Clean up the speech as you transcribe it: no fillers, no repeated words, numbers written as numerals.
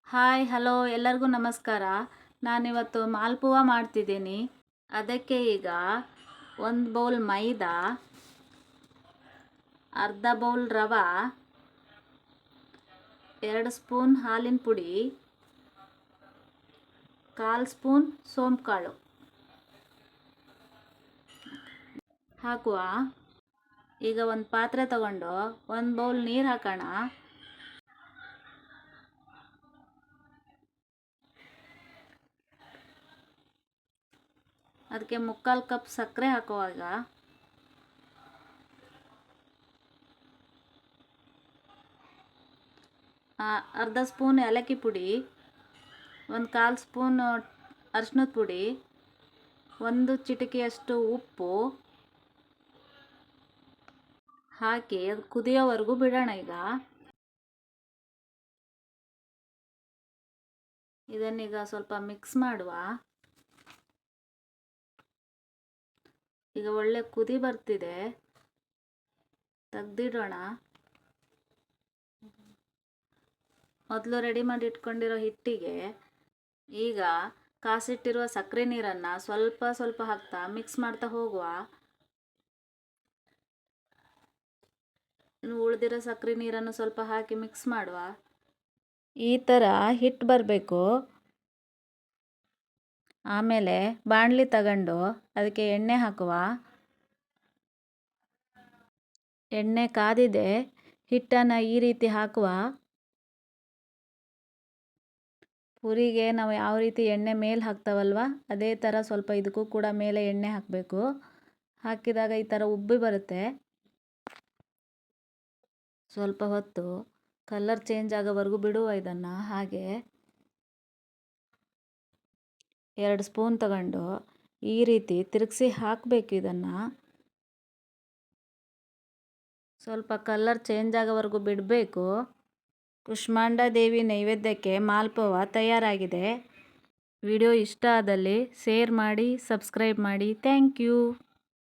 Hi hello ಎಲ್ಲರಿಗೂ ನಮಸ್ಕಾರ. ನಾನಿವತ್ತು ಮಾಲ್ಪುವ ಮಾಡ್ತಿದ್ದೀನಿ. ಅದಕ್ಕೆ ಈಗ 1 ಬೌಲ್ ಮೈದಾ, ಅರ್ಧ ಬೌಲ್ ರವೆ, 2 ಸ್ಪೂನ್ ಹಾಲಿನ ಪುಡಿ, 1/4 ಸ್ಪೂನ್ ಸೋಂಪು ಕಾಳು ಹಾಕುವ. ಈಗ ಒಂದು ಪಾತ್ರೆ ತಗೊಂಡು 1 ಬೌಲ್ ನೀರು ಹಾಕೋಣ. ಅದಕ್ಕೆ 3/4 ಕಪ್ ಸಕ್ಕರೆ ಹಾಕುವಾಗ, ಅರ್ಧ ಸ್ಪೂನ್ ಏಲಕ್ಕಿ ಪುಡಿ, 1/4 ಸ್ಪೂನ್ ಅರಿಶಿನದ ಪುಡಿ, 1 ಚಿಟಿಕೆಯಷ್ಟು ಉಪ್ಪು ಹಾಕಿ ಅದು ಕುದಿಯೋವರೆಗೂ ಬಿಡೋಣ. ಇದನ್ನೀಗ ಸ್ವಲ್ಪ ಮಿಕ್ಸ್ ಮಾಡುವ. ಈಗ ಒಳ್ಳೆ ಕುದಿ ಬರ್ತಿದೆ, ತೆಗ್ದಿಡೋಣ. ಮೊದಲು ರೆಡಿ ಮಾಡಿ ಇಟ್ಕೊಂಡಿರೋ ಹಿಟ್ಟಿಗೆ ಈಗ ಕಾಸಿಟ್ಟಿರುವ ಸಕ್ಕರೆ ನೀರನ್ನು ಸ್ವಲ್ಪ ಸ್ವಲ್ಪ ಹಾಕ್ತಾ ಮಿಕ್ಸ್ ಮಾಡ್ತಾ ಹೋಗುವ. ಇನ್ನು ಉಳಿದಿರೋ ಸಕ್ಕರೆ ನೀರನ್ನು ಸ್ವಲ್ಪ ಹಾಕಿ ಮಿಕ್ಸ್ ಮಾಡುವ. ಈ ಥರ ಹಿಟ್ಟು ಬರಬೇಕು. ಆಮೇಲೆ ಬಾಣಲಿ ತಗೊಂಡು ಅದಕ್ಕೆ ಎಣ್ಣೆ ಹಾಕುವ. ಎಣ್ಣೆ ಕಾದಿದೆ, ಹಿಟ್ಟನ್ನು ಈ ರೀತಿ ಹಾಕುವ. ಪೂರಿಗೆ ನಾವು ಯಾವ ರೀತಿ ಎಣ್ಣೆ ಮೇಲೆ ಹಾಕ್ತಾವಲ್ವ ಅದೇ ಥರ ಸ್ವಲ್ಪ ಇದಕ್ಕೂ ಕೂಡ ಮೇಲೆ ಎಣ್ಣೆ ಹಾಕಬೇಕು. ಹಾಕಿದಾಗ ಈ ಥರ ಉಬ್ಬಿ ಬರುತ್ತೆ. ಸ್ವಲ್ಪ ಹೊತ್ತು ಕಲರ್ ಚೇಂಜ್ ಆಗೋವರೆಗೂ ಬಿಡುವ ಇದನ್ನು. ಹಾಗೆ 2 ಸ್ಪೂನ್ ತಗೊಂಡು ಈ ರೀತಿ ತಿರುಗಿಸಿ ಹಾಕಬೇಕು. ಇದನ್ನು ಸ್ವಲ್ಪ ಕಲರ್ ಚೇಂಜ್ ಆಗೋವರೆಗೂ ಬಿಡಬೇಕು. ಕುಷ್ಮಾಂಡ ದೇವಿ ನೈವೇದ್ಯಕ್ಕೆ ಮಾಲ್ಪುವ ತಯಾರಾಗಿದೆ. ವಿಡಿಯೋ ಇಷ್ಟ ಆದಲ್ಲಿ ಶೇರ್ ಮಾಡಿ, ಸಬ್ಸ್ಕ್ರೈಬ್ ಮಾಡಿ. Thank you.